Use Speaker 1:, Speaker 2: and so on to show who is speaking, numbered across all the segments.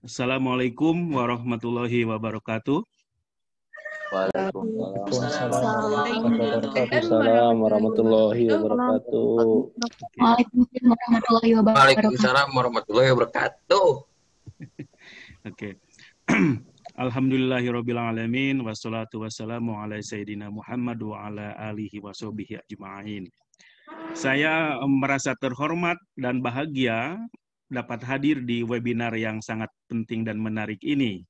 Speaker 1: Assalamualaikum warahmatullahi wabarakatuh.
Speaker 2: Waalaikumsalam warahmatullahi wabarakatuh.
Speaker 3: Waalaikumsalam warahmatullahi wabarakatuh.
Speaker 4: Waalaikumsalam warahmatullahi wabarakatuh.
Speaker 1: Oke. Alhamdulillahirabbil alamin wassalatu wassalamu ala sayyidina Muhammad wa ala alihi washabihi ajmain. Saya merasa terhormat dan bahagia dapat hadir di webinar yang sangat penting dan menarik ini.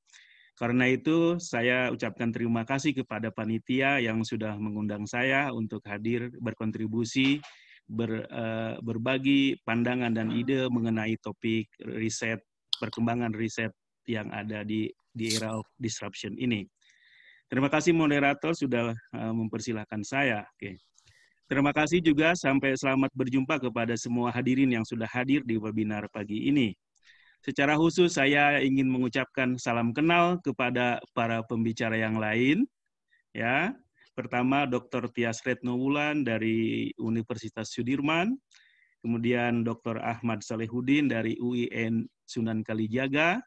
Speaker 1: Karena itu, saya ucapkan terima kasih kepada panitia yang sudah mengundang saya untuk hadir berkontribusi, berbagi pandangan dan ide mengenai topik riset, perkembangan riset yang ada di era of disruption ini. Terima kasih moderator sudah mempersilahkan saya. Oke. Terima kasih juga sampai selamat berjumpa kepada semua hadirin yang sudah hadir di webinar pagi ini. Secara khusus saya ingin mengucapkan salam kenal kepada para pembicara yang lain. Ya, pertama Dr. Tias Retnowulan dari Universitas Sudirman, kemudian Dr. Ahmad Salehudin dari UIN Sunan Kalijaga,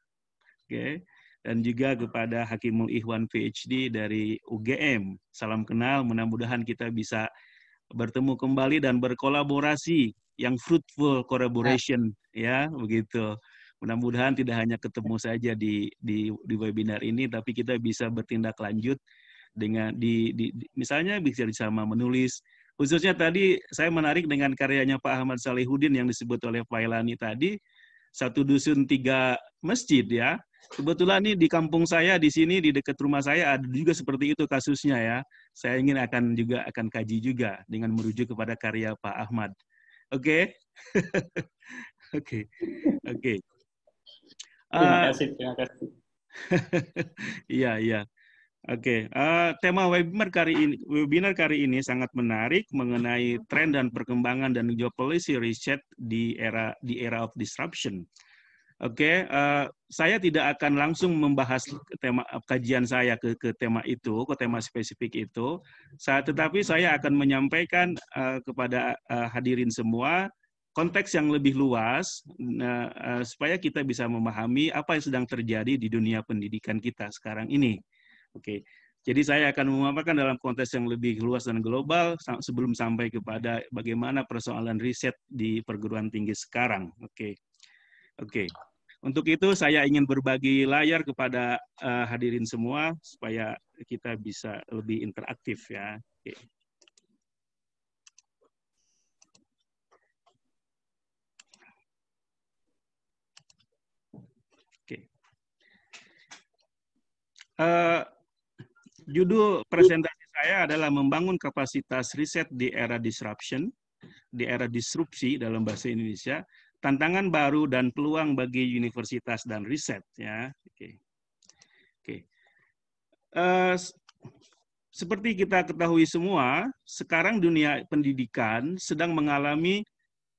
Speaker 1: oke, dan juga kepada Hakimul Ikhwan PhD dari UGM. Salam kenal, mudah-mudahan kita bisa bertemu kembali dan berkolaborasi yang fruitful collaboration, ya begitu. Mudah-mudahan tidak hanya ketemu saja di webinar ini, tapi kita bisa bertindak lanjut dengan misalnya bisa sama menulis. Khususnya tadi saya menarik dengan karyanya Pak Ahmad Salehudin yang disebut oleh Pak Ilani tadi, 1 dusun 3 masjid ya. Kebetulan nih di kampung saya di sini di dekat rumah saya ada juga seperti itu kasusnya ya. Saya ingin akan kaji juga dengan merujuk kepada karya Pak Ahmad. Oke. Oke. Oke.
Speaker 2: Terima kasih.
Speaker 1: Iya. Oke. Tema webinar kali ini sangat menarik mengenai tren dan perkembangan dan geopolicy riset di era of disruption. Oke, saya tidak akan langsung membahas tema kajian saya ke tema itu, ke tema spesifik itu. Tetapi saya akan menyampaikan kepada hadirin semua konteks yang lebih luas supaya kita bisa memahami apa yang sedang terjadi di dunia pendidikan kita sekarang ini. Oke. Jadi saya akan memaparkan dalam konteks yang lebih luas dan global sebelum sampai kepada bagaimana persoalan riset di perguruan tinggi sekarang. Oke. Untuk itu saya ingin berbagi layar kepada hadirin semua supaya kita bisa lebih interaktif ya. Oke. Judul presentasi saya adalah membangun kapasitas riset di era disruption, di era disrupsi dalam bahasa Indonesia, tantangan baru dan peluang bagi universitas dan riset. Ya, oke. Seperti kita ketahui semua, sekarang dunia pendidikan sedang mengalami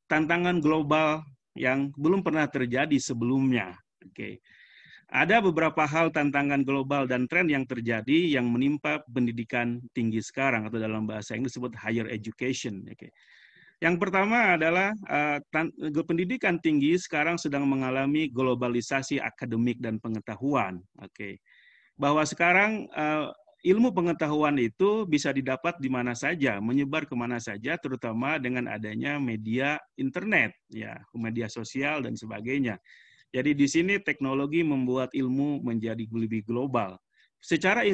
Speaker 1: tantangan global yang belum pernah terjadi sebelumnya. Oke. Ada beberapa hal tantangan global dan tren yang terjadi yang menimpa pendidikan tinggi sekarang atau dalam bahasa Inggris disebut higher education. Oke. Yang pertama adalah pendidikan tinggi sekarang sedang mengalami globalisasi akademik dan pengetahuan. Oke. Bahwa sekarang ilmu pengetahuan itu bisa didapat di mana saja, menyebar kemana saja, terutama dengan adanya media internet, ya, media sosial dan sebagainya. Jadi di sini teknologi membuat ilmu menjadi lebih global. Secara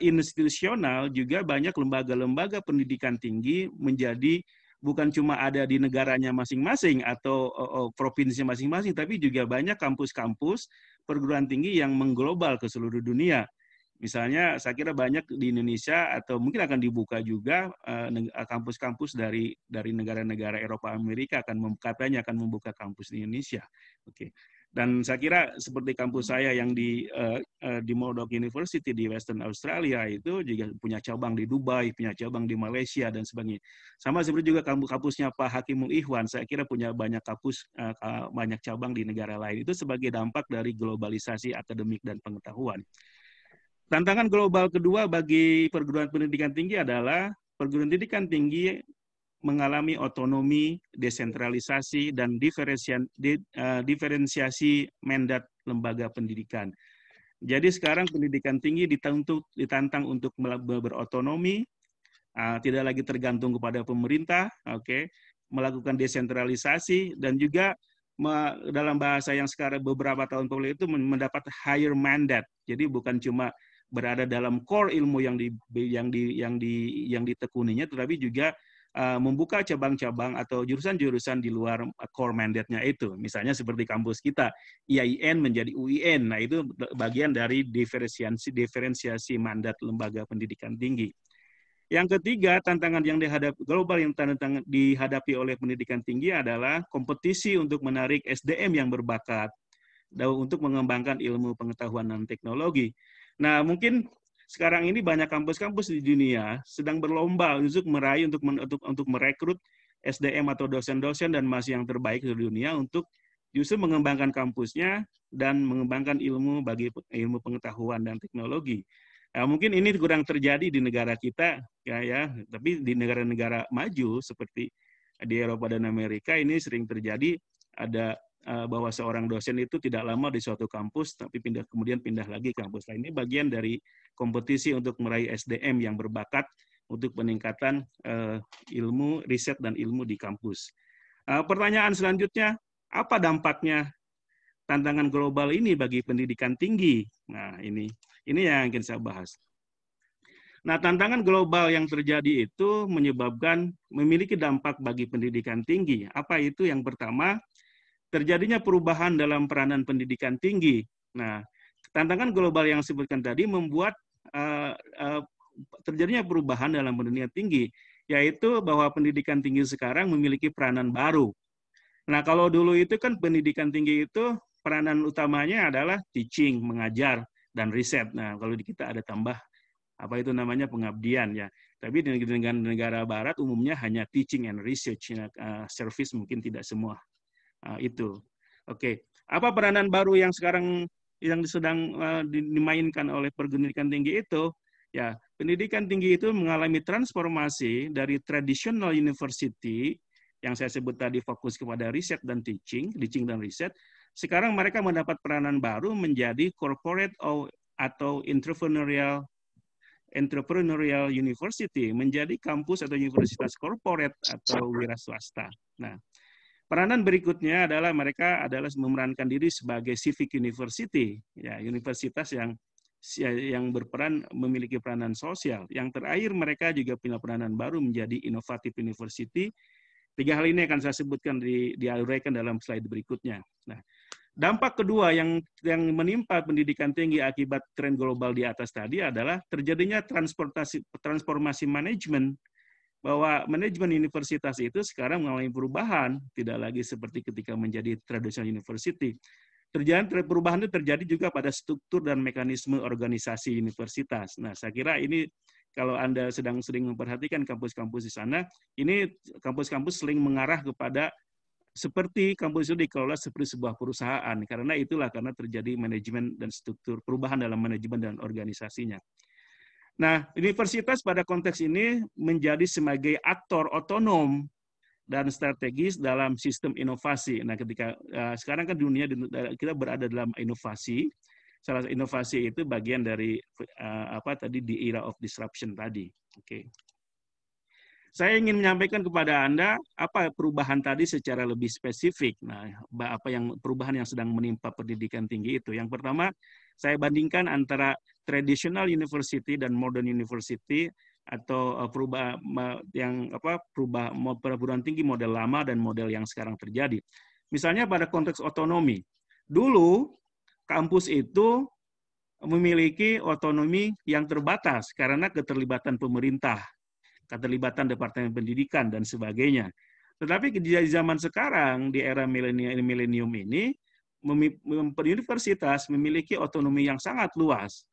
Speaker 1: institusional juga banyak lembaga-lembaga pendidikan tinggi menjadi bukan cuma ada di negaranya masing-masing atau provinsi masing-masing, tapi juga banyak kampus-kampus perguruan tinggi yang mengglobal ke seluruh dunia. Misalnya saya kira banyak di Indonesia atau mungkin akan dibuka juga kampus-kampus dari negara-negara Eropa Amerika katanya akan membuka kampus di Indonesia. Oke. Dan saya kira seperti kampus saya yang di Murdoch University di Western Australia itu juga punya cabang di Dubai, punya cabang di Malaysia dan sebagainya. Sama seperti juga kampusnya Pak Hakimul Ikhwan, saya kira punya banyak banyak cabang di negara lain. Itu sebagai dampak dari globalisasi akademik dan pengetahuan. Tantangan global kedua bagi perguruan pendidikan tinggi adalah perguruan pendidikan tinggi mengalami otonomi, desentralisasi, dan diferensiasi mandat lembaga pendidikan. Jadi sekarang pendidikan tinggi ditantang untuk berotonomi, tidak lagi tergantung kepada pemerintah, melakukan desentralisasi, dan juga dalam bahasa yang sekarang beberapa tahun lalu itu mendapat higher mandate. Jadi bukan cuma berada dalam core ilmu yang ditekuninya, tetapi juga membuka cabang-cabang atau jurusan-jurusan di luar core mandate-nya itu. Misalnya seperti kampus kita, IAIN menjadi UIN. Nah, itu bagian dari diferensiasi mandat lembaga pendidikan tinggi. Yang ketiga, tantangan yang dihadapi oleh pendidikan tinggi adalah kompetisi untuk menarik SDM yang berbakat untuk mengembangkan ilmu pengetahuan dan teknologi. Nah, mungkin sekarang ini banyak kampus-kampus di dunia sedang berlomba untuk meraih untuk merekrut SDM atau dosen-dosen dan mahasiswa yang terbaik di dunia untuk justru mengembangkan kampusnya dan mengembangkan ilmu bagi ilmu pengetahuan dan teknologi. Nah, mungkin ini kurang terjadi di negara kita, tapi di negara-negara maju seperti di Eropa dan Amerika ini sering terjadi ada bahwa seorang dosen itu tidak lama di suatu kampus, tapi kemudian pindah lagi ke kampus lain. Ini bagian dari kompetisi untuk meraih SDM yang berbakat untuk peningkatan ilmu, riset, dan ilmu di kampus. Pertanyaan selanjutnya, apa dampaknya tantangan global ini bagi pendidikan tinggi? Nah, ini yang ingin saya bahas. Nah, tantangan global yang terjadi itu memiliki dampak bagi pendidikan tinggi. Apa itu? Yang pertama, terjadinya perubahan dalam peranan pendidikan tinggi. Nah, tantangan global yang disebutkan tadi membuat terjadinya perubahan dalam pendidikan tinggi, yaitu bahwa pendidikan tinggi sekarang memiliki peranan baru. Nah, kalau dulu itu kan pendidikan tinggi itu peranan utamanya adalah teaching, mengajar, dan riset. Nah, kalau di kita ada tambah pengabdian ya. Tapi di negara barat umumnya hanya teaching and research, service mungkin tidak semua. Itu. Oke. Apa peranan baru yang sekarang yang sedang dimainkan oleh pendidikan tinggi itu? Ya, pendidikan tinggi itu mengalami transformasi dari traditional university yang saya sebut tadi fokus kepada riset dan teaching dan riset. Sekarang mereka mendapat peranan baru menjadi corporate atau entrepreneurial university, menjadi kampus atau universitas corporate atau wira swasta. Nah, peranan berikutnya adalah mereka memerankan diri sebagai civic university, ya, universitas yang berperan memiliki peranan sosial. Yang terakhir mereka juga punya peranan baru menjadi innovative university. 3 hal ini akan saya sebutkan diuraikan dalam slide berikutnya. Nah, dampak kedua yang menimpa pendidikan tinggi akibat tren global di atas tadi adalah terjadinya transformasi manajemen. Bahwa manajemen universitas itu sekarang mengalami perubahan, tidak lagi seperti ketika menjadi traditional university. Perubahan itu terjadi juga pada struktur dan mekanisme organisasi universitas. Nah, saya kira ini kalau Anda sering memperhatikan kampus-kampus di sana, ini kampus-kampus sering mengarah kepada seperti kampus itu dikelola seperti sebuah perusahaan. Karena terjadi manajemen dan struktur, perubahan dalam manajemen dan organisasinya. Nah, universitas pada konteks ini menjadi sebagai aktor otonom dan strategis dalam sistem inovasi. Nah, ketika sekarang kan dunia kita berada dalam inovasi, salah satu inovasi itu bagian dari di era of disruption tadi. Oke. Saya ingin menyampaikan kepada Anda apa perubahan tadi secara lebih spesifik. Nah, perubahan yang sedang menimpa pendidikan tinggi itu. Yang pertama, saya bandingkan antara traditional university dan modern university atau perguruan tinggi model lama dan model yang sekarang terjadi. Misalnya pada konteks otonomi. Dulu kampus itu memiliki otonomi yang terbatas karena keterlibatan pemerintah, keterlibatan Departemen Pendidikan, dan sebagainya. Tetapi di zaman sekarang, di era milenium ini, universitas memiliki otonomi yang sangat luas.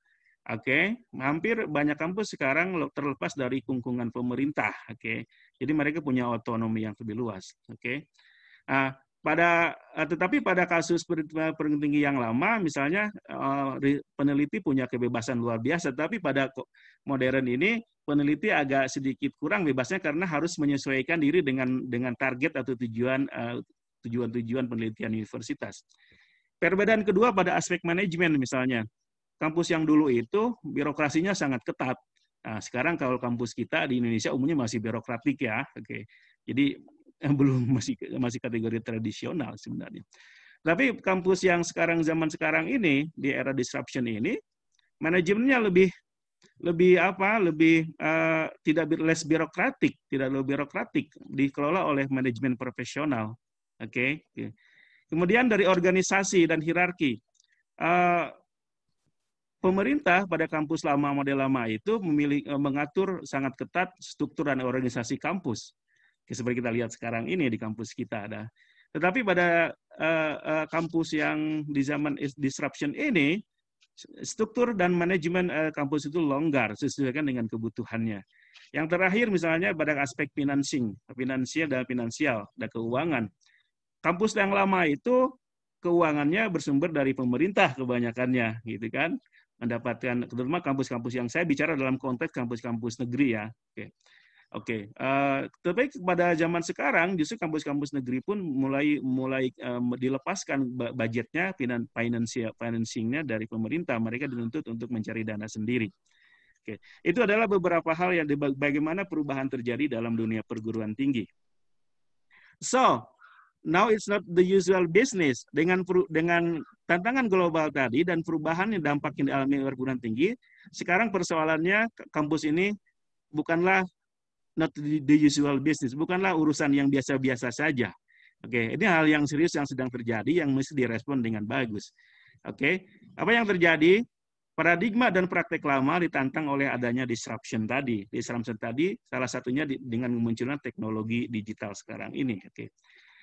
Speaker 1: Oke, hampir banyak kampus sekarang terlepas dari kungkungan pemerintah. Oke, jadi mereka punya otonomi yang lebih luas. Oke, tetapi pada kasus perguruan tinggi yang lama, misalnya peneliti punya kebebasan luar biasa, tapi pada modern ini peneliti agak sedikit kurang bebasnya karena harus menyesuaikan diri dengan target atau tujuan penelitian universitas. Perbedaan kedua pada aspek manajemen misalnya. Kampus yang dulu itu birokrasinya sangat ketat. Nah, sekarang kalau kampus kita di Indonesia umumnya masih birokratik ya. Oke. Jadi belum masih kategori tradisional sebenarnya. Tapi kampus yang zaman sekarang ini di era disruption ini manajemennya lebih tidak less birokratik, tidak lebih birokratik, dikelola oleh manajemen profesional. Oke. Kemudian dari organisasi dan hierarki. Pemerintah pada kampus lama, model lama itu mengatur sangat ketat struktur dan organisasi kampus. Seperti kita lihat sekarang ini di kampus kita ada. Tetapi pada kampus yang di zaman disruption ini, struktur dan manajemen kampus itu longgar, sesuaikan dengan kebutuhannya. Yang terakhir misalnya pada aspek finansial dan keuangan. Kampus yang lama itu keuangannya bersumber dari pemerintah kebanyakannya, gitu kan? Mendapatkan, terutama kampus-kampus yang saya bicara dalam konteks kampus-kampus negeri ya. Oke. Tapi pada zaman sekarang justru kampus-kampus negeri pun mulai dilepaskan budgetnya, financingnya dari pemerintah. Mereka dituntut untuk mencari dana sendiri. Oke. Itu adalah beberapa hal yang bagaimana perubahan terjadi dalam dunia perguruan tinggi. So, now it's not the usual business. Dengan tantangan global tadi dan perubahan yang dampak yang dialami perguruan tinggi, sekarang persoalannya kampus ini bukanlah not the usual business, bukanlah urusan yang biasa-biasa saja. Oke, ini hal yang serius yang sedang terjadi yang mesti direspon dengan bagus. Oke, apa yang terjadi? Paradigma dan praktek lama ditantang oleh adanya disruption tadi. Disruption tadi salah satunya dengan memunculkan teknologi digital sekarang ini. Oke.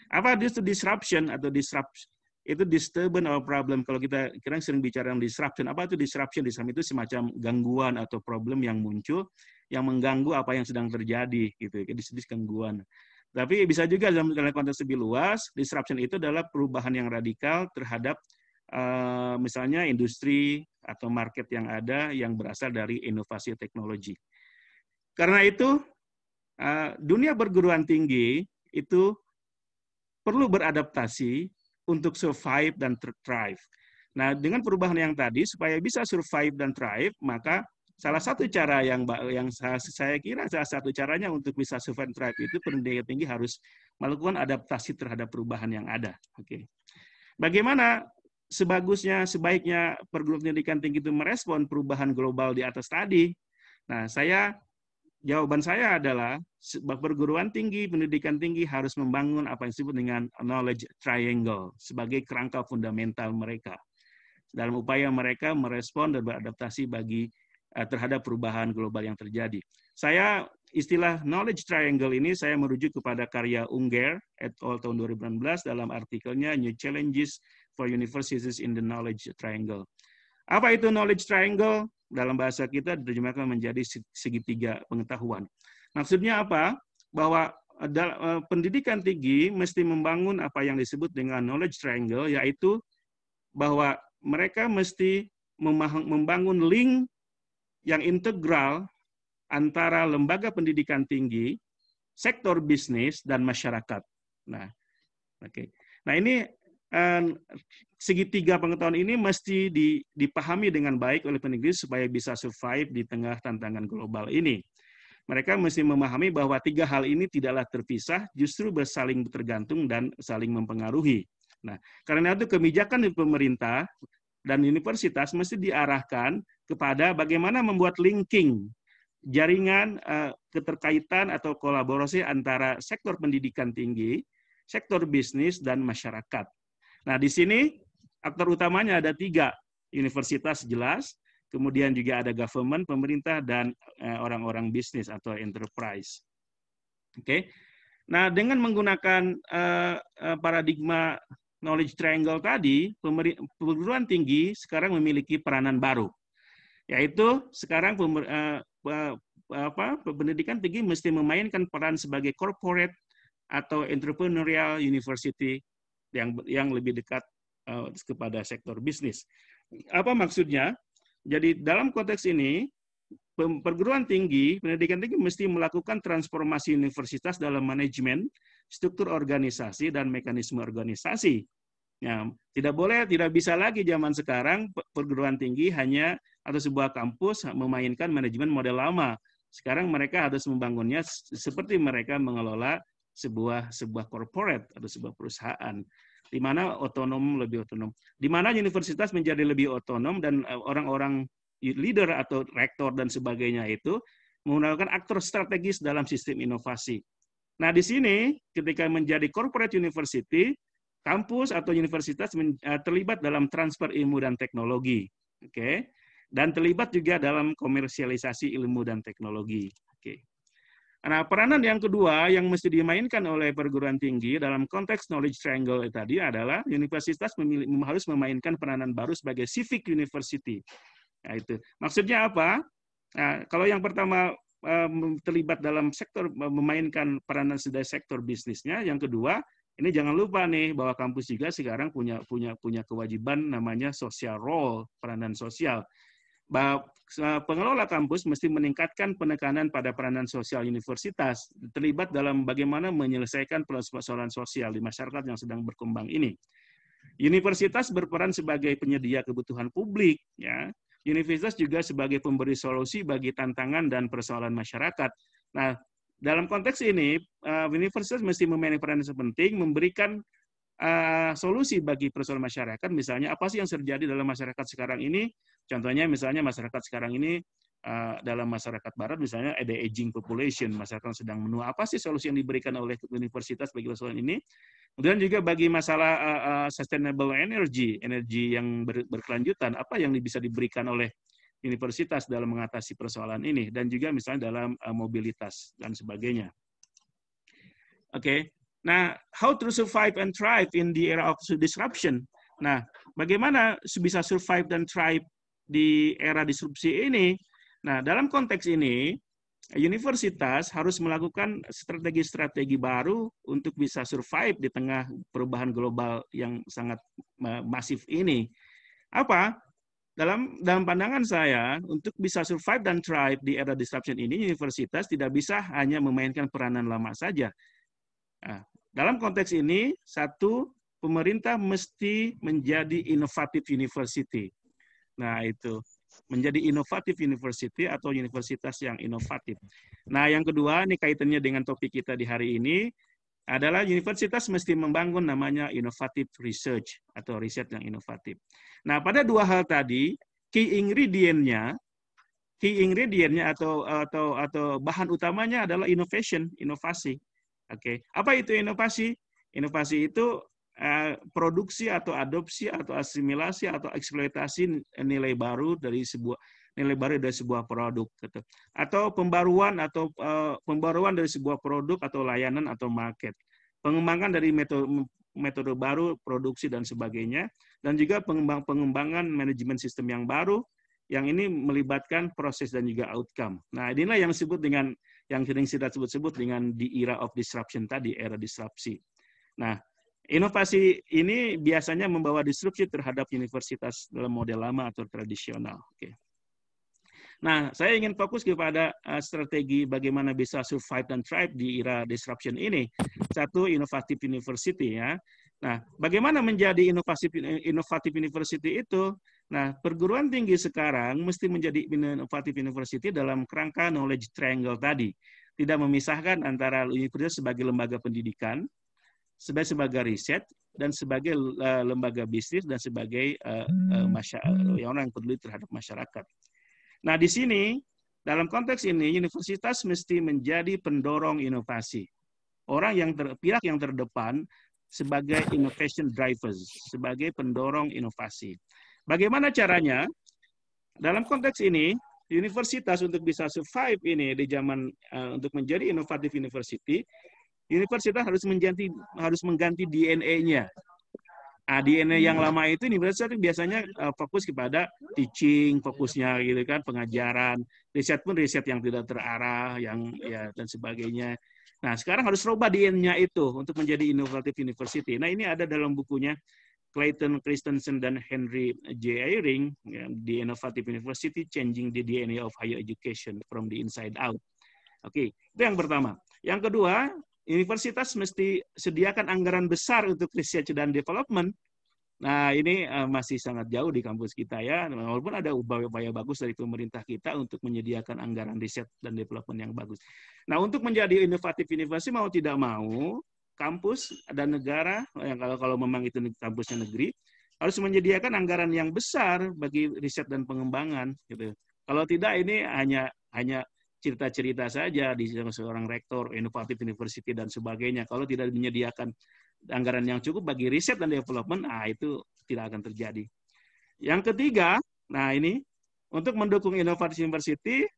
Speaker 1: Apa itu disruption atau disruption? Itu disturbance or problem. Kalau kita sering bicara tentang disruption, apa itu disruption? Disruption itu semacam gangguan atau problem yang muncul yang mengganggu apa yang sedang terjadi, gitu. Jadi gangguan. Tapi bisa juga dalam konteks lebih luas, disruption itu adalah perubahan yang radikal terhadap misalnya industri atau market yang ada yang berasal dari inovasi teknologi. Karena itu dunia perguruan tinggi itu perlu beradaptasi untuk survive dan thrive. Nah, dengan perubahan yang tadi, supaya bisa survive dan thrive, maka salah satu cara yang saya kira salah satu caranya untuk bisa survive dan thrive itu pendidikan tinggi harus melakukan adaptasi terhadap perubahan yang ada. Oke. Bagaimana sebaiknya perguruan pendidikan tinggi itu merespon perubahan global di atas tadi? Nah, jawaban saya adalah perguruan tinggi, pendidikan tinggi harus membangun apa yang disebut dengan knowledge triangle sebagai kerangka fundamental mereka dalam upaya mereka merespon dan beradaptasi terhadap perubahan global yang terjadi. Istilah knowledge triangle ini saya merujuk kepada karya Unger et al. Tahun 2016 dalam artikelnya New Challenges for Universities in the Knowledge Triangle. Apa itu knowledge triangle? Dalam bahasa kita diterjemahkan menjadi segitiga pengetahuan. Maksudnya apa? Bahwa pendidikan tinggi mesti membangun apa yang disebut dengan knowledge triangle, yaitu bahwa mereka mesti membangun link yang integral antara lembaga pendidikan tinggi, sektor bisnis, dan masyarakat. Nah, oke. Nah, ini segitiga pengetahuan ini mesti dipahami dengan baik oleh pendidik supaya bisa survive di tengah tantangan global ini. Mereka mesti memahami bahwa tiga hal ini tidaklah terpisah, justru bersaling tergantung dan saling mempengaruhi. Nah, karena itu kebijakan di pemerintah dan universitas mesti diarahkan kepada bagaimana membuat linking, jaringan keterkaitan atau kolaborasi antara sektor pendidikan tinggi, sektor bisnis, dan masyarakat. Nah, di sini aktor utamanya ada 3. Universitas jelas, kemudian juga ada government, pemerintah, dan orang-orang bisnis atau enterprise. Oke. Nah, dengan menggunakan paradigma knowledge triangle tadi, perguruan tinggi sekarang memiliki peranan baru. Yaitu sekarang pendidikan tinggi mesti memainkan peran sebagai corporate atau entrepreneurial university yang lebih dekat kepada sektor bisnis. Apa maksudnya? Jadi dalam konteks ini, perguruan tinggi, pendidikan tinggi mesti melakukan transformasi universitas dalam manajemen, struktur organisasi, dan mekanisme organisasi. Ya, tidak bisa lagi zaman sekarang perguruan tinggi hanya atau sebuah kampus memainkan manajemen model lama. Sekarang mereka harus membangunnya seperti mereka mengelola sebuah corporate atau sebuah perusahaan, di mana lebih otonom, di mana universitas menjadi lebih otonom dan orang-orang leader atau rektor dan sebagainya itu menggunakan aktor strategis dalam sistem inovasi. Nah, di sini ketika menjadi corporate university, kampus atau universitas terlibat dalam transfer ilmu dan teknologi, oke, dan terlibat juga dalam komersialisasi ilmu dan teknologi, oke. Nah, peranan yang kedua yang mesti dimainkan oleh perguruan tinggi dalam konteks knowledge triangle tadi adalah universitas harus memainkan peranan baru sebagai civic university. Nah, itu maksudnya apa? Nah, kalau yang pertama terlibat dalam sektor memainkan peranan sebagai sektor bisnisnya, yang kedua ini jangan lupa nih bahwa kampus juga sekarang punya kewajiban namanya social role, peranan sosial. Bahwa pengelola kampus mesti meningkatkan penekanan pada peranan sosial universitas, terlibat dalam bagaimana menyelesaikan persoalan sosial di masyarakat yang sedang berkembang ini. Universitas berperan sebagai penyedia kebutuhan publik, ya. Universitas juga sebagai pemberi solusi bagi tantangan dan persoalan masyarakat. Nah, dalam konteks ini, universitas mesti memainkan peran yang penting, memberikan solusi bagi persoalan masyarakat. Misalnya, apa sih yang terjadi dalam masyarakat sekarang ini? Contohnya, misalnya masyarakat sekarang ini, dalam masyarakat barat, misalnya ada aging population, masyarakat sedang menua. Apa sih solusi yang diberikan oleh universitas bagi persoalan ini? Kemudian juga bagi masalah sustainable energy yang berkelanjutan, apa yang bisa diberikan oleh universitas dalam mengatasi persoalan ini, dan juga misalnya dalam mobilitas dan sebagainya. Oke, nah, how to survive and thrive in the era of disruption. Nah, bagaimana bisa survive dan thrive di era disrupsi ini? Nah, dalam konteks ini, universitas harus melakukan strategi-strategi baru untuk bisa survive di tengah perubahan global yang sangat masif ini. Apa? Dalam pandangan saya, untuk bisa survive dan thrive di era disruption ini, universitas tidak bisa hanya memainkan peranan lama saja. Nah, dalam konteks ini, satu, pemerintah mesti menjadi inovatif university. Nah, itu. Menjadi inovatif university atau universitas yang inovatif. Nah, yang kedua, ini kaitannya dengan topik kita di hari ini, adalah universitas mesti membangun namanya innovative research atau riset yang inovatif. Nah, pada dua hal tadi, key ingredient-nya atau bahan utamanya adalah inovasi. Oke, apa itu inovasi? Inovasi itu produksi atau adopsi atau asimilasi atau eksploitasi nilai baru dari sebuah produk, gitu. Atau pembaruan dari sebuah produk atau layanan atau market, pengembangan dari metode baru produksi dan sebagainya, dan juga pengembangan manajemen sistem yang baru yang ini melibatkan proses dan juga outcome. Nah, inilah yang disebut dengan yang sering kita sebut dengan the era of disruption tadi, era disrupsi. Nah, inovasi ini biasanya membawa disrupsi terhadap universitas dalam model lama atau tradisional. Oke. Nah, saya ingin fokus kepada strategi bagaimana bisa survive dan thrive di era disruption ini. Satu, inovatif university, ya. Nah, bagaimana menjadi inovatif university itu? Nah, perguruan tinggi sekarang mesti menjadi inovatif university dalam kerangka knowledge triangle tadi. Tidak memisahkan antara universitas sebagai lembaga pendidikan, sebagai riset, dan sebagai lembaga bisnis, dan sebagai orang yang peduli terhadap masyarakat. Nah, di sini, dalam konteks ini, universitas mesti menjadi pendorong inovasi. Pihak yang terdepan sebagai innovation drivers, sebagai pendorong inovasi. Bagaimana caranya? Dalam konteks ini, universitas untuk bisa survive ini di zaman untuk menjadi inovatif university, universitas harus mengganti DNA-nya. DNA yang lama itu universitas biasanya fokus kepada teaching, fokusnya gitu kan, pengajaran, riset pun riset yang tidak terarah, yang ya dan sebagainya. Nah, sekarang harus rubah DNA itu untuk menjadi inovatif university. Nah, ini ada dalam bukunya Clayton Christensen dan Henry J. Eyring, ya, The Innovative University, Changing the DNA of Higher Education from the Inside Out. Oke, itu yang pertama. Yang kedua, universitas mesti sediakan anggaran besar untuk research dan development. Nah, ini masih sangat jauh di kampus kita ya, walaupun ada upaya-upaya bagus dari pemerintah kita untuk menyediakan anggaran riset dan development yang bagus. Nah, untuk menjadi inovatif university mau tidak mau, kampus dan negara, yang kalau memang itu kampusnya negeri, harus menyediakan anggaran yang besar bagi riset dan pengembangan. Gitu. Kalau tidak, ini hanya cerita-cerita saja di seorang rektor, inovatif university dan sebagainya. Kalau tidak menyediakan anggaran yang cukup bagi riset dan development, itu tidak akan terjadi. Yang ketiga, nah ini untuk mendukung inovatif university,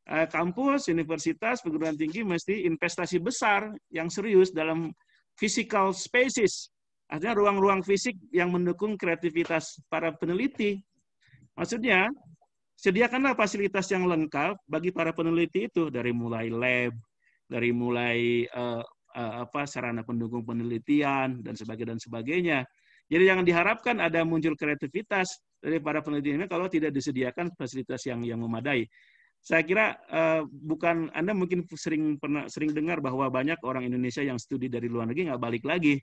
Speaker 1: kampus, universitas, perguruan tinggi mesti investasi besar yang serius dalam physical spaces, artinya ruang-ruang fisik yang mendukung kreativitas para peneliti. Maksudnya, sediakanlah fasilitas yang lengkap bagi para peneliti itu, dari mulai lab, dari mulai sarana pendukung penelitian dan sebagainya. Jadi jangan diharapkan ada muncul kreativitas dari para peneliti ini kalau tidak disediakan fasilitas yang memadai. Saya kira bukan Anda mungkin sering dengar bahwa banyak orang Indonesia yang studi dari luar negeri nggak balik lagi.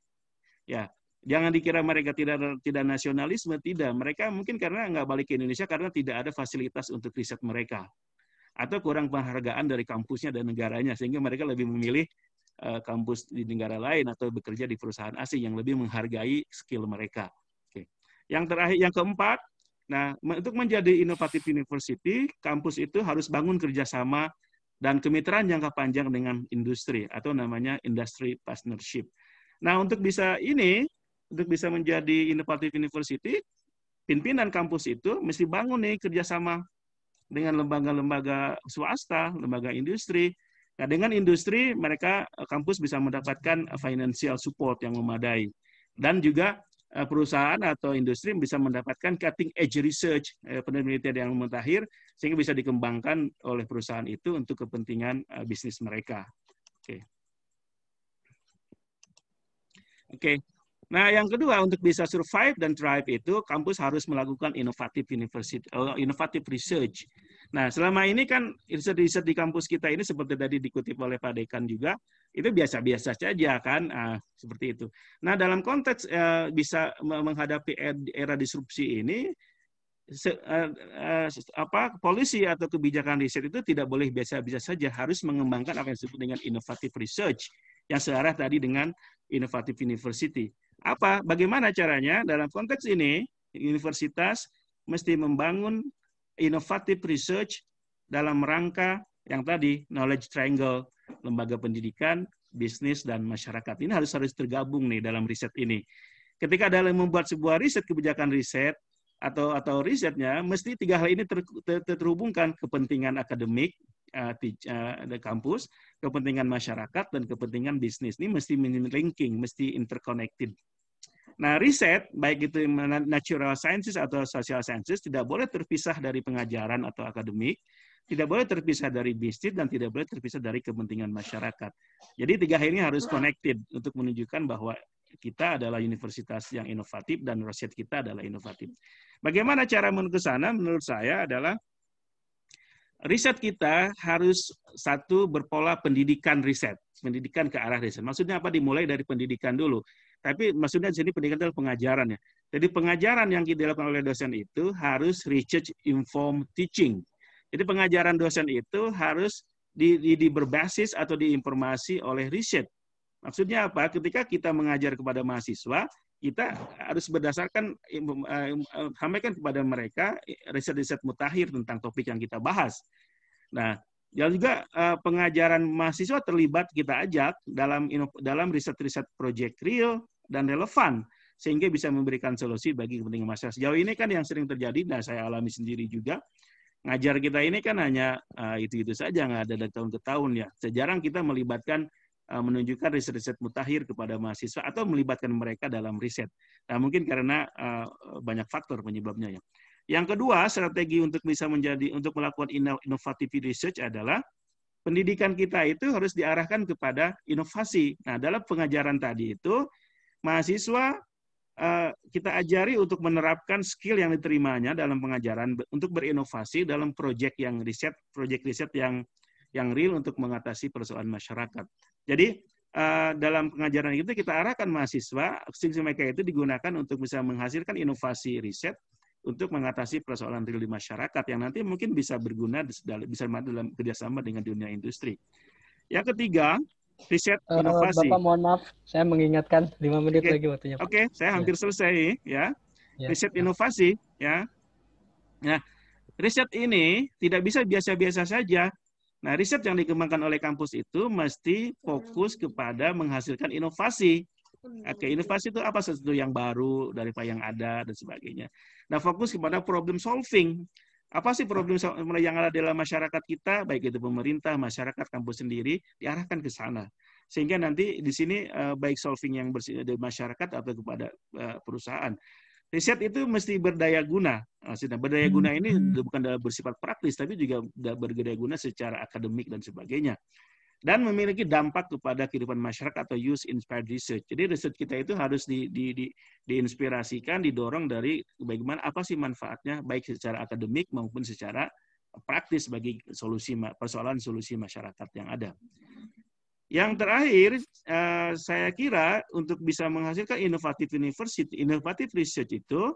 Speaker 1: Ya, jangan dikira mereka tidak nasionalisme, tidak. Mereka mungkin karena nggak balik ke Indonesia karena tidak ada fasilitas untuk riset mereka atau kurang penghargaan dari kampusnya dan negaranya sehingga mereka lebih memilih kampus di negara lain atau bekerja di perusahaan asing yang lebih menghargai skill mereka. Oke. Yang terakhir, yang keempat, nah untuk menjadi inovatif university, kampus itu harus bangun kerjasama dan kemitraan jangka panjang dengan industri atau namanya industry partnership. Nah untuk bisa menjadi inovatif university, pimpinan kampus itu mesti bangun nih kerjasama dengan lembaga-lembaga swasta, lembaga industri. Nah, dengan industri, kampus bisa mendapatkan financial support yang memadai. Dan juga perusahaan atau industri bisa mendapatkan cutting edge research, penelitian yang mutakhir, sehingga bisa dikembangkan oleh perusahaan itu untuk kepentingan bisnis mereka. Oke. Nah, yang kedua, untuk bisa survive dan thrive itu, kampus harus melakukan inovatif research. Nah, selama ini kan riset di kampus kita ini seperti tadi dikutip oleh Pak Dekan juga, itu biasa-biasa saja kan, seperti itu. Nah, dalam konteks bisa menghadapi era disrupsi ini, polisi atau kebijakan riset itu tidak boleh biasa-biasa saja, harus mengembangkan apa yang disebut dengan innovative research, yang searah tadi dengan innovative university. Bagaimana caranya? Dalam konteks ini, universitas mesti membangun innovative research dalam rangka yang tadi, knowledge triangle, lembaga pendidikan, bisnis, dan masyarakat. Ini harus tergabung nih dalam riset ini. Ketika dalam membuat sebuah riset, kebijakan riset, atau risetnya, mesti tiga hal ini terhubungkan: kepentingan akademik, kampus, kepentingan masyarakat, dan kepentingan bisnis. Ini mesti linking, mesti interconnected. Nah, riset, baik itu natural sciences atau social sciences, tidak boleh terpisah dari pengajaran atau akademik, tidak boleh terpisah dari bisnis, dan tidak boleh terpisah dari kepentingan masyarakat. Jadi tiga hal ini harus connected untuk menunjukkan bahwa kita adalah universitas yang inovatif dan riset kita adalah inovatif. Bagaimana cara menuju ke sana? Menurut saya adalah riset kita harus berpola pendidikan riset, pendidikan ke arah riset. Maksudnya apa? Dimulai dari pendidikan dulu. Tapi maksudnya di sini pendidikan adalah pengajaran ya. Jadi pengajaran yang dilakukan oleh dosen itu harus research informed teaching. Jadi pengajaran dosen itu harus berbasis atau diinformasi oleh riset. Maksudnya apa? Ketika kita mengajar kepada mahasiswa, kita harus berdasarkan sampaikan kepada mereka riset-riset mutakhir tentang topik yang kita bahas. Nah, dan juga pengajaran mahasiswa terlibat kita ajak dalam riset-riset project real dan relevan sehingga bisa memberikan solusi bagi kepentingan masyarakat. Sejauh ini kan yang sering terjadi, dan saya alami sendiri juga, ngajar kita ini kan hanya itu-itu saja, nggak ada dari tahun ke tahun ya. Sejarang kita melibatkan menunjukkan riset-riset mutakhir kepada mahasiswa atau melibatkan mereka dalam riset. Nah, mungkin karena banyak faktor penyebabnya ya. Yang kedua, strategi untuk melakukan innovative research adalah pendidikan kita itu harus diarahkan kepada inovasi. Nah, dalam pengajaran tadi itu mahasiswa kita ajari untuk menerapkan skill yang diterimanya dalam pengajaran untuk berinovasi dalam proyek riset yang real untuk mengatasi persoalan masyarakat. Jadi dalam pengajaran itu kita arahkan mahasiswa, skill mereka itu digunakan untuk bisa menghasilkan inovasi riset untuk mengatasi persoalan real di masyarakat yang nanti mungkin bisa berguna bisa dalam kerjasama dengan dunia industri. Yang ketiga, riset inovasi.
Speaker 5: Bapak mohon maaf, saya mengingatkan 5 menit lagi waktunya.
Speaker 1: Oke, saya hampir selesai ya. Riset inovasi ya. Nah, riset ini tidak bisa biasa-biasa saja. Nah, riset yang dikembangkan oleh kampus itu mesti fokus kepada menghasilkan inovasi. Oke, inovasi itu apa? Sesuatu yang baru daripada yang ada dan sebagainya. Nah, fokus kepada problem solving. Apa sih problem yang ada dalam masyarakat kita, baik itu pemerintah, masyarakat, kampus sendiri, diarahkan ke sana. Sehingga nanti di sini baik solving yang dari masyarakat atau kepada perusahaan. Riset itu mesti berdaya guna. Maksudnya berdaya guna ini bukan dalam bersifat praktis, tapi juga berdaya guna secara akademik dan sebagainya. Dan memiliki dampak kepada kehidupan masyarakat atau use-inspired research. Jadi riset kita itu harus diinspirasikan, didorong dari bagaimana apa sih manfaatnya, baik secara akademik maupun secara praktis bagi persoalan solusi masyarakat yang ada. Yang terakhir, saya kira untuk bisa menghasilkan inovatif university, inovatif research itu,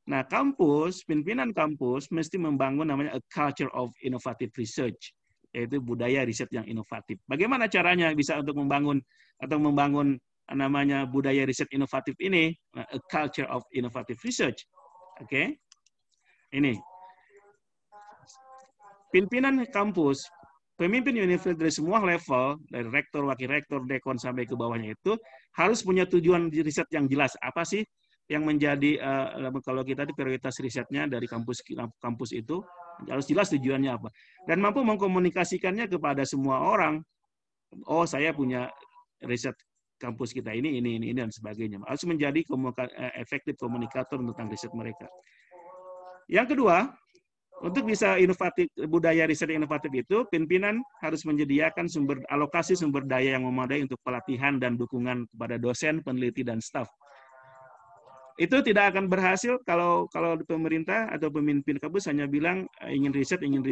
Speaker 1: nah kampus, pimpinan kampus mesti membangun namanya a culture of innovative research, yaitu budaya riset yang inovatif. Bagaimana caranya bisa untuk membangun namanya budaya riset inovatif ini, a culture of innovative research. Oke, ini pimpinan kampus, pemimpin universitas dari semua level, dari rektor, wakil rektor, dekon sampai ke bawahnya itu harus punya tujuan riset yang jelas. Apa sih yang menjadi kalau kita di prioritas risetnya dari kampus itu harus jelas tujuannya apa, dan mampu mengkomunikasikannya kepada semua orang. Oh, saya punya riset kampus kita ini dan sebagainya. Harus menjadi efektif komunikator tentang riset mereka. Yang kedua, untuk bisa inovatif, budaya riset inovatif itu, pimpinan harus menyediakan alokasi sumber daya yang memadai untuk pelatihan dan dukungan kepada dosen, peneliti, dan staf. Itu tidak akan berhasil kalau pemerintah atau pemimpin kampus hanya bilang ingin riset, ingin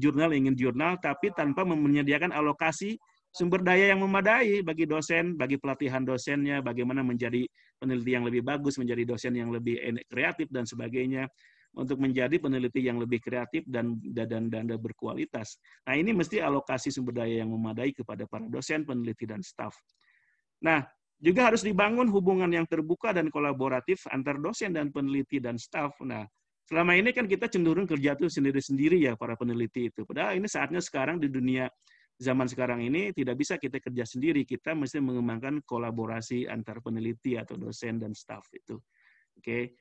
Speaker 1: jurnal, tapi tanpa menyediakan alokasi sumber daya yang memadai bagi dosen, bagi pelatihan dosennya, bagaimana menjadi peneliti yang lebih bagus, menjadi dosen yang lebih kreatif dan sebagainya, untuk menjadi peneliti yang lebih kreatif dan berkualitas. Nah, ini mesti alokasi sumber daya yang memadai kepada para dosen, peneliti, dan staf. Nah, juga harus dibangun hubungan yang terbuka dan kolaboratif antar dosen dan peneliti dan staf. Nah, selama ini kan kita cenderung kerja tuh sendiri-sendiri ya para peneliti itu. Padahal ini saatnya sekarang di dunia zaman sekarang ini tidak bisa kita kerja sendiri. Kita mesti mengembangkan kolaborasi antar peneliti atau dosen dan staf itu. Oke.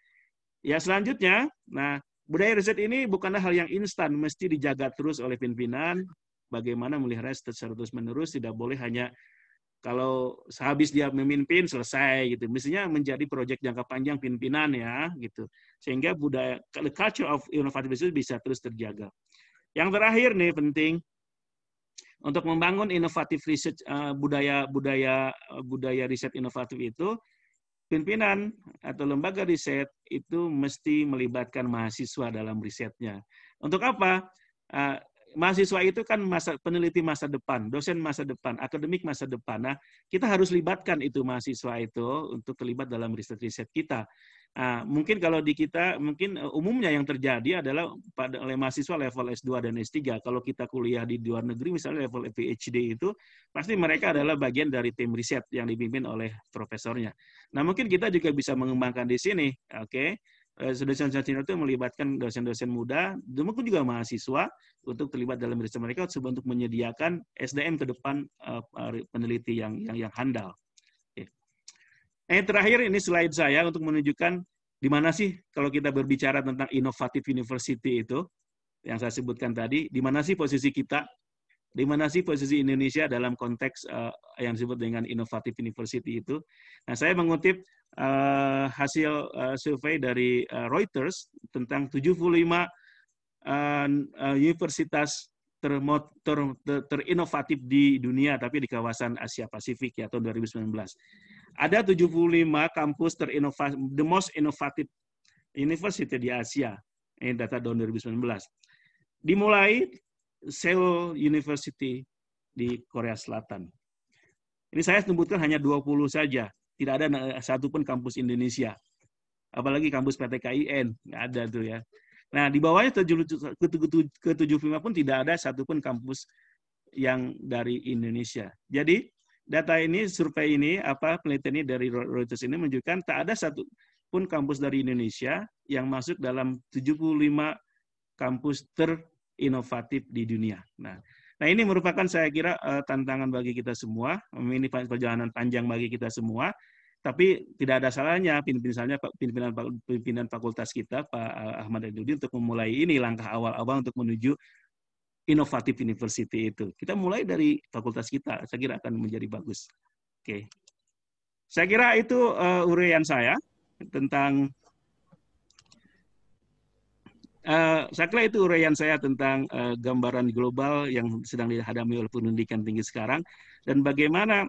Speaker 1: Ya, selanjutnya, nah budaya riset ini bukanlah hal yang instan, mesti dijaga terus oleh pimpinan. Bagaimana melihara secara terus-menerus, tidak boleh hanya kalau sehabis dia memimpin selesai gitu. Mestinya menjadi proyek jangka panjang pimpinan ya gitu. Sehingga budaya the culture of innovative research bisa terus terjaga. Yang terakhir nih penting untuk membangun inovatif research budaya riset inovatif itu, pimpinan atau lembaga riset itu mesti melibatkan mahasiswa dalam risetnya. Untuk apa? Mahasiswa itu kan peneliti masa depan, dosen masa depan, akademik masa depan. Nah, kita harus libatkan itu mahasiswa itu untuk terlibat dalam riset-riset kita. Nah, mungkin kalau di kita, mungkin umumnya yang terjadi adalah oleh mahasiswa level S2 dan S3. Kalau kita kuliah di luar negeri, misalnya level PhD itu, pasti mereka adalah bagian dari tim riset yang dipimpin oleh profesornya. Nah, mungkin kita juga bisa mengembangkan di sini, oke? Dosen-dosen senior itu melibatkan dosen-dosen muda, mungkin juga mahasiswa untuk terlibat dalam riset mereka untuk menyediakan SDM ke depan peneliti yang handal. Oke. Yang terakhir ini slide saya untuk menunjukkan di mana sih kalau kita berbicara tentang innovative university itu yang saya sebutkan tadi, di mana sih posisi kita, di mana sih posisi Indonesia dalam konteks yang disebut dengan innovative university itu. Nah, saya mengutip hasil survei dari Reuters tentang 75 universitas terinovatif di dunia, tapi di kawasan Asia Pasifik ya tahun 2019. Ada 75 kampus terinovatif, the most innovative university di Asia. Ini data tahun 2019. Dimulai Seoul University di Korea Selatan. Ini saya sebutkan hanya 20 saja. Tidak ada satupun kampus Indonesia. Apalagi kampus PTKIN, nggak ada tuh ya. Nah, di bawahnya ke-75 pun tidak ada satupun kampus yang dari Indonesia. Jadi, data ini, survei ini, penelitian ini dari Reuters ini menunjukkan tak ada satupun kampus dari Indonesia yang masuk dalam 75 kampus terinovatif di dunia. Nah, ini merupakan saya kira tantangan bagi kita semua. Ini perjalanan panjang bagi kita semua. Tapi tidak ada salahnya pimpinan fakultas kita, Pak Ahmad Edudin, untuk memulai ini langkah awal-awal untuk menuju inovatif university itu. Kita mulai dari fakultas kita, saya kira akan menjadi bagus. Oke. Saya kira itu uraian saya tentang gambaran global yang sedang dihadapi oleh pendidikan tinggi sekarang dan bagaimana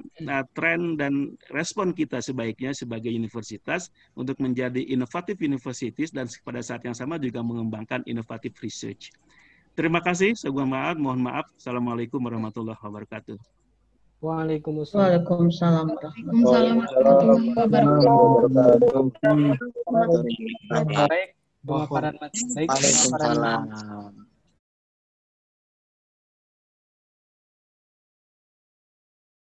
Speaker 1: tren dan respon kita sebaiknya sebagai universitas untuk menjadi inovatif universities dan pada saat yang sama juga mengembangkan inovatif research. Terima kasih. Mohon maaf. Assalamualaikum warahmatullahi wabarakatuh.
Speaker 5: Waalaikumsalam.
Speaker 3: Waalaikumsalam warahmatullahi wabarakatuh.
Speaker 5: Baik, pemaparan baik.
Speaker 2: Waalaikumsalam.